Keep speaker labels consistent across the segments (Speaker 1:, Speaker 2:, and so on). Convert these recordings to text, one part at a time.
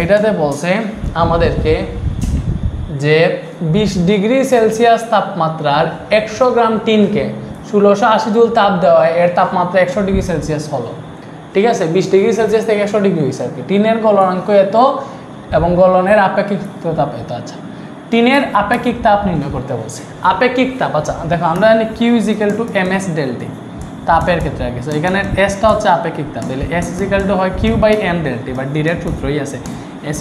Speaker 1: এটাতে বলছে আমাদেরকে যে 20 ডিগ্রি সেলসিয়াস তাপমাত্রার 100 গ্রাম টিনকে 1680 জুল তাপ দেওয়া হয়, এর তাপমাত্রা 100 ডিগ্রি সেলসিয়াস হলো। ঠিক আছে, 20 ডিগ্রি সেলসিয়াস থেকে 100 ডিগ্রি হয়েছে আর কি। টিনের গলনাঙ্ক এত এবং গলনের আপেক্ষিক তাপ এত। আচ্ছা, টিনের আপেক্ষিক তাপ নির্ণয় করতে বলছে। আপেক্ষিক তাপ, আচ্ছা দেখো আমরা জানি Q = ms ΔT তাপের ক্ষেত্রে আর কি। সো এখানে এসটা হচ্ছে আপেক্ষিক তাপ, তাহলে S হয় Q/m ΔT, বা ডিরেক্ট সূত্রই আছে S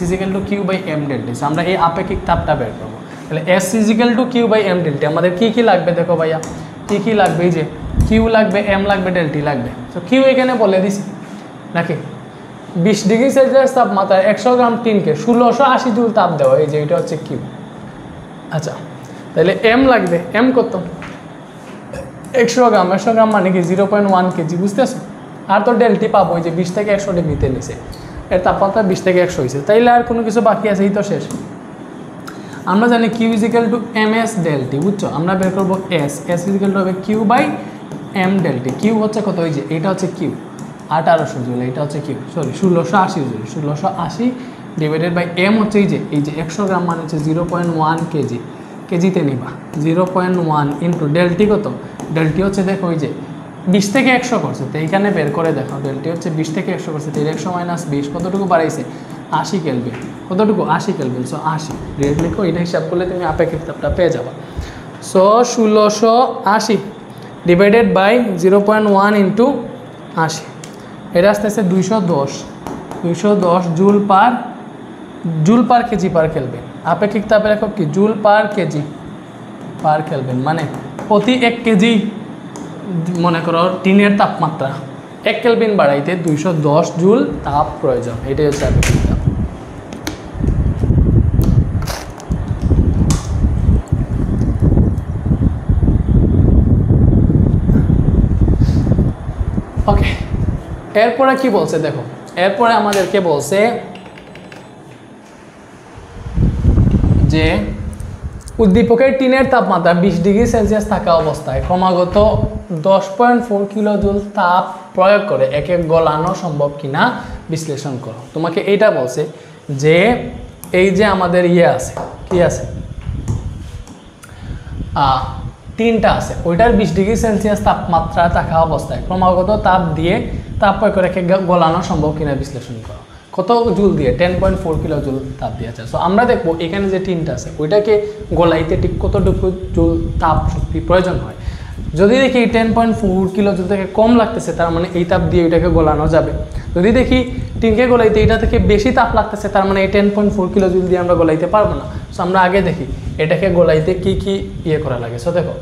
Speaker 1: Q/m ΔT। সো আমরা এই আপেক্ষিক তাপটা বের করবো। তাহলে S Q/m ΔT আমাদের কি লাগবে দেখো ভাইয়া, কি লাগবে? এই যে Q লাগবে, M লাগবে, ΔT লাগবে। তো Q এখানে বলে দিছি নাকি 20 ডিগ্রি সেলসিয়াস তাপমাত্রায় 100 গ্রাম টিনকে 1680 জুল তাপ দেওয়া, এই যে এটা হচ্ছে Q। আচ্ছা, তাহলে M লাগবে, M কত? 100 গ্রাম, 100 গ্রাম মানে কি 0.1 কেজি, বুঝতেছো? আর তো ΔT পাবো, ওই যে 20 থেকে 100 ডিগ্রিতে নিছে, এর তাপমাত্রা 20 থেকে 100 হয়েছে, তাইলে আর কোনো কিছু বাকি আছে? এই তো শেষ। আমরা জানি Q = ms ΔT, বুঝছো? আমরা বের করবো S হবে Q/m ΔT। Q হচ্ছে কত? ওই যে এইটা হচ্ছে Q 1800 জুল, এইটা হচ্ছে Q, সরি 1680 জুল, 1680 / m হচ্ছে এই যে 100 গ্রাম মানে হচ্ছে 0.1 কেজি, কেজিতে নিবা 0.1 ইন্টু ΔT কত? ΔT হচ্ছে দেখো ওই যে 20 থেকে 100 করছে, তো এইখানে বের করে দেখো ΔT হচ্ছে 20 থেকে 100 করছে, তো 100 - 20 কতটুকু বাড়াইছে? 80 কেলভিন। কতটুকু? 80 কেলভিন। সো 80 ডিরেক্ট লিখো, এটা হিসাব করলে তুমি আপেক্ষিক তাপটা পেয়ে যাবা। সো 1680 / 0.1 ইন্টু 80, এটা আসতে আসতে 210 joule per kg per kelvin. আপেক্ষিক তাপের একক কি? Joule per kg per kelvin, মানে প্রতি 1 কেজি মনে করো টিনের তাপমাত্রা 1 কেলভিন বাড়াইতে 210 জুল তাপ প্রয়োজন, এটাই হচ্ছে আপেক্ষিক তাপ। ওকে, এরপরে কি বলছে দেখো, এরপরে আমাদেরকে বলছে যে উদ্দীপকের টিনের তাপমাত্রা 20 ডিগ্রি সেলসিয়াস থাকা অবস্থায় ক্রমাগত 10.4 কিলো জুল তাপ প্রয়োগ করে একে গলানো সম্ভব কিনা বিশ্লেষণ করো। তোমাকে এইটা বলছে যে এই যে আমাদের আছে, কি আছে? টিনটা আছে, ওইটার 20 ডিগ্রি সেলসিয়াস তাপমাত্রা থাকা অবস্থায় ক্রমাগত তাপ দিয়ে তাপ প্রয়োগ করে একে গলানো সম্ভব কিনা বিশ্লেষণ করো। কত জুল দিয়ে? 10.4 কিলো জুল তাপ দিয়ে আছে। সো আমরা দেখবো এখানে যে টিনটা আছে ওইটাকে গলাইতে ঠিক কতটুকু জুল তাপ শক্তি প্রয়োজন হয়। যদি দেখি 10.4 কিলো জুল থেকে কম লাগতেছে, তার মানে এই তাপ দিয়ে ওইটাকে গলানো যাবে। যদি দেখি টিনকে গলাইতে এটা থেকে বেশি তাপ লাগতেছে, তার মানে এই 10.4 কিলো জুল দিয়ে আমরা গলাইতে পারবো না। সো আমরা আগে দেখি এটাকে গলাইতে কি করা লাগে। সো দেখো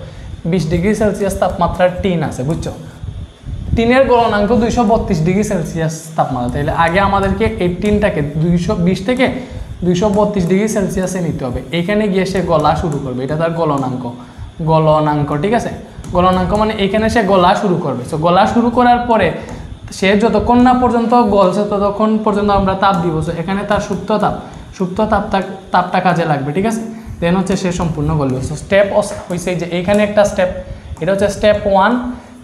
Speaker 1: 20 ডিগ্রি সেলসিয়াস তাপমাত্রার টিন আছে, বুঝছো? টিনের গলনাঙ্ক 232 ডিগ্রি সেলসিয়াস তাপমাত্রা, তাহলে আগে আমাদেরকে এই টিনটাকে 220 থেকে 232 ডিগ্রি সেলসিয়াসে নিতে হবে। এইখানে গিয়ে সে গলা শুরু করবে, এটা তার গলনাঙ্ক, ঠিক আছে? গলনাঙ্ক মানে এখানে সে গলা শুরু করবে। সো গলা শুরু করার পরে সে যতক্ষণ না পর্যন্ত গলছে ততক্ষণ পর্যন্ত আমরা তাপ দিব। সো এখানে তার সুপ্ত তাপটা কাজে লাগবে, ঠিক আছে? দেন হচ্ছে সে সম্পূর্ণ গলবে। সো স্টেপ হয়েছে যে এইখানে একটা স্টেপ, এটা হচ্ছে স্টেপ 1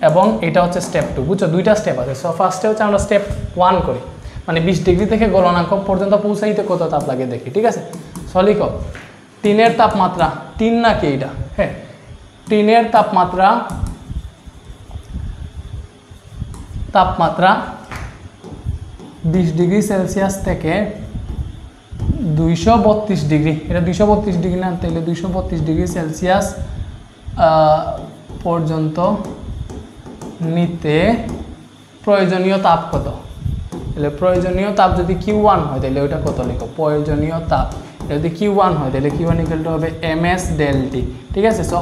Speaker 1: এবং এটা হচ্ছে স্টেপ 2, বুঝছো? দুইটা স্টেপ আছে। সো ফার্স্টে হচ্ছে আমরা স্টেপ 1 করি, মানে 20 ডিগ্রি থেকে গলনাঙ্ক পর্যন্ত পৌঁছাইতে কত তাপ লাগে দেখি, ঠিক আছে? সো লিখো টিনের তাপমাত্রা, টিন নাকি এটা? হ্যাঁ, টিনের তাপমাত্রা 20 ডিগ্রি সেলসিয়াস থেকে 232 ডিগ্রি, এটা 232 ডিগ্রি না, তাহলে 232 ডিগ্রি সেলসিয়াস পর্যন্ত নিতে প্রয়োজনীয় তাপ কত? তাহলে প্রয়োজনীয় তাপ যদি Q1 হয় তাহলে ওইটা কত লিখো? প্রয়োজনীয় তাপ যদি Q1 হয় তাহলে Q1 = হবে ms ΔT, ঠিক আছে? সো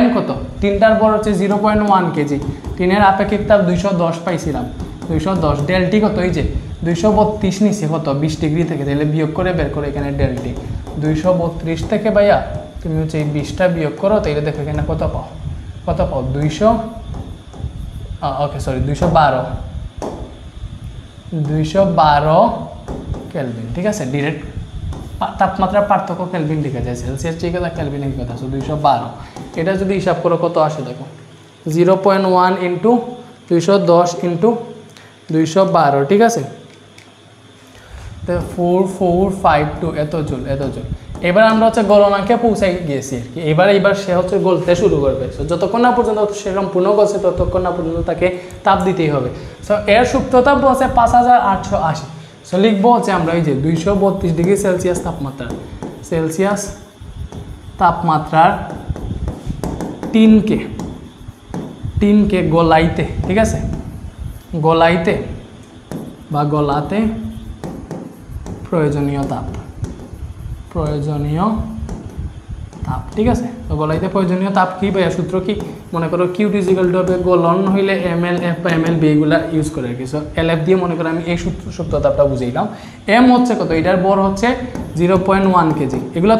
Speaker 1: M কত? টিনটার বড় হচ্ছে 0.1 কেজি, টিনের আপেক্ষিক তাপ 210 পাইছিলাম, 210 ΔT কত? এই যে 232 নিচে কত? 20 ডিগ্রি থেকে, তাহলে বিয়োগ করে বের করো এখানে ΔT 232 থেকে ভাইয়া তুমি হচ্ছে এই 20টা বিয়োগ করো, তাহলে দেখো এখানে কত পাও? 212 কেলভিন, ঠিক আছে? ডিরেক্ট তাপমাত্রার পার্থক্য কেলভিন লিখে যায়, সেলসিয়াস ঠিক আছে, কেলভিন এই কথা। 212 এটা যদি হিসাব করো কত আসে দেখো, 0.1 ইন্টু 210 ইন্টু 212, ঠিক আছে? 4452 এত জুল। এবার আমরা হচ্ছে গলনাঙ্কে পৌঁছাই গিয়েছি আর কি। এবার সে হচ্ছে গলতে শুরু করবে। সো যতক্ষণ না পর্যন্ত সে সম্পূর্ণ গলছে ততক্ষণ না পর্যন্ত তাকে তাপ দিতেই হবে। সো এর সুপ্ত তাপ হচ্ছে 5880। সো লিখবো হচ্ছে আমরা এই যে 232 ডিগ্রি সেলসিয়াস তাপমাত্রার টিনকে গলাইতে, ঠিক আছে, গলাইতে বা গলাতে প্রয়োজনীয় তাপ, ঠিক আছে। তো গলাইতে প্রয়োজনীয় তাপ কি ভাইয়া, সূত্র কি, মনে করো কিউট ইজিক্যাল টু হবে গলন হইলে ml/f বা ml/b এগুলা ইউজ করে আর কি। সো LF দিয়ে মনে করো আমি এই সুপ্ত তাপটা বুঝাইলাম। এম হচ্ছে কত, এটার বর হচ্ছে 0.1 কেজি। এগুলো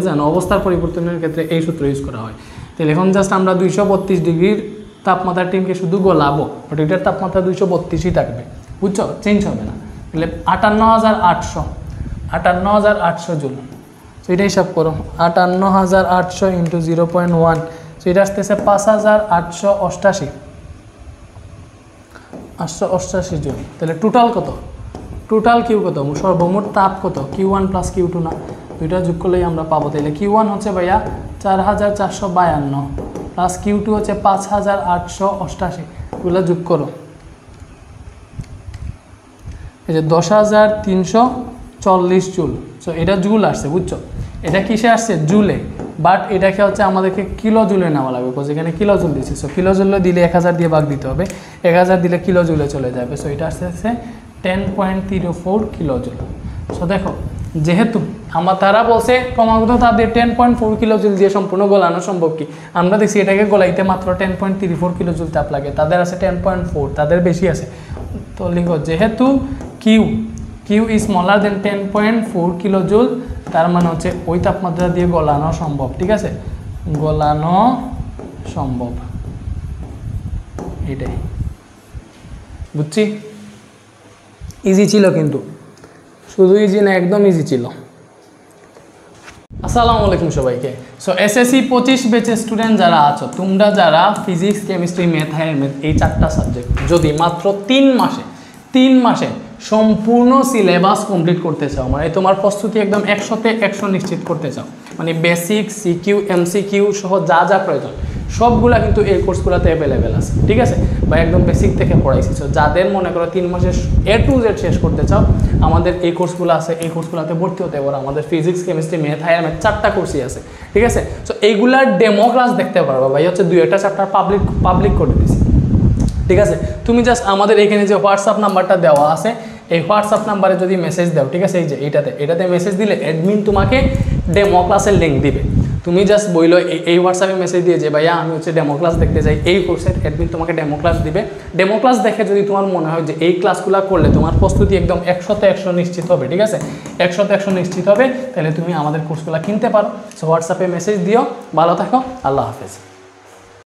Speaker 1: জানো অবস্থার পরিবর্তনের ক্ষেত্রে এই সূত্র ইউজ করা হয়। তাহলে এখন জাস্ট আমরা 232 ডিগ্রির তাপমাত্রার টিনকে শুধু গলাবো, বাট এটার তাপমাত্রা 232ই থাকবে, বুঝছো, চেঞ্জ হবে না। তাহলে 58,800 জুল। সো এটা হিসাব করো, 58,800 ইন্টু 0.1, সো এটা আসতেছে 5,888 জুল। তাহলে টোটাল কিউ কত, সর্বমোট তাপ কত, Q1 প্লাস Q2 না, দুইটা যোগ করলেই আমরা পাবো। তাহলে Q1 হচ্ছে ভাইয়া 4,452 প্লাস Q2 হচ্ছে 5,888, এগুলো যোগ করো, এই যে 10,340 জুল। সো এটা জুল আসছে, বুঝছো, এটা কিসে আসছে, জুলে, বাট এটাকে হচ্ছে আমাদেরকে কিলো জুলে নেওয়া লাগবে, বিকজ এখানে কিলো জুল দিচ্ছে। সো কিলো জুলে দিলে 1000 দিয়ে ভাগ দিতে হবে, 1000 দিলে কিলো জুলে চলে যাবে। সো এটা আসছে 10.34 কিলো জুল। সো দেখো, যেহেতু তারা বলছে ক্রমাগত তাদের 10.4 কিলো জুল দিয়ে সম্পূর্ণ গলানো সম্ভব কি, আমরা দেখছি এটাকে গলাইতে মাত্র 10.34 কিলো জুল তাপ লাগে, তাদের আছে 10.4, তাদের বেশি আছে। তো লিখো, যেহেতু Q is smaller than 10.4 kilo joule, তার মানে হচ্ছে ওই তাপমাত্রা দিয়ে গলানো সম্ভব, ঠিক আছে, গলানো সম্ভব, এটাই বুঝছি। ইজি ছিল, কিন্তু শুধু ইজি না, একদম ইজি ছিল। আসসালামু আলাইকুম সবাইকে। সো SSC 25 ব্যাচের স্টুডেন্ট যারা আছো, তোমরা যারা ফিজিক্স, কেমিস্ট্রি, ম্যাথ, এই 4টা সাবজেক্ট যদি মাত্র 3 মাসে সম্পূর্ণ সিলেবাস কমপ্লিট করতে চাও, মানে তোমার প্রস্তুতি একদম 100তে 100 নিশ্চিত করতে চাও, মানে বেসিক, সিকিউ, MCQ সহ যা যা প্রয়োজন সবগুলা কিন্তু এই কোর্সগুলোতে অ্যাভেলেবেল আছে, ঠিক আছে, বা একদম বেসিক থেকে পড়াইছি। সো যাদের মনে করো 3 মাসে A to Z শেষ করতে চাও, আমাদের এই কোর্সগুলো আছে, এই কোর্সগুলোতে ভর্তি হতে পারো। আমাদের ফিজিক্স, কেমিস্ট্রি, ম্যাথ, 4টা কোর্সই আছে, ঠিক আছে। সো এইগুলার ডেমো ক্লাস দেখতে পারবা ভাই, হচ্ছে 2-1টা চ্যাপ্টার পাবলিক করে দিছি, ঠিক আছে। তুমি জাস্ট আমাদের এখানে যে হোয়াটসঅ্যাপ নাম্বারটা দেওয়া আছে, এই হোয়াটসঅ্যাপ নাম্বারে যদি মেসেজ দাও, ঠিক আছে, এই যে এটাতে মেসেজ দিলে অ্যাডমিন তোমাকে ডেমো ক্লাসের লিঙ্ক দিবে। তুমি জাস্ট বইলো এই হোয়াটসঅ্যাপে মেসেজ দিয়ে যে ভাইয়া আমি হচ্ছে ডেমো ক্লাস দেখতে চাই, এই কোর্সের অ্যাডমিন তোমাকে ডেমো ক্লাস দিবে। ডেমো ক্লাস দেখে যদি তোমার মনে হয় যে এই ক্লাসগুলো করলে তোমার প্রস্তুতি একদম 100তে 100 নিশ্চিত হবে, ঠিক আছে, 100তে 100 নিশ্চিত হবে, তাহলে তুমি আমাদের কোর্সগুলো কিনতে পারো। সো হোয়াটসঅ্যাপে মেসেজ দিও। ভালো থাকো, আল্লাহ হাফেজ।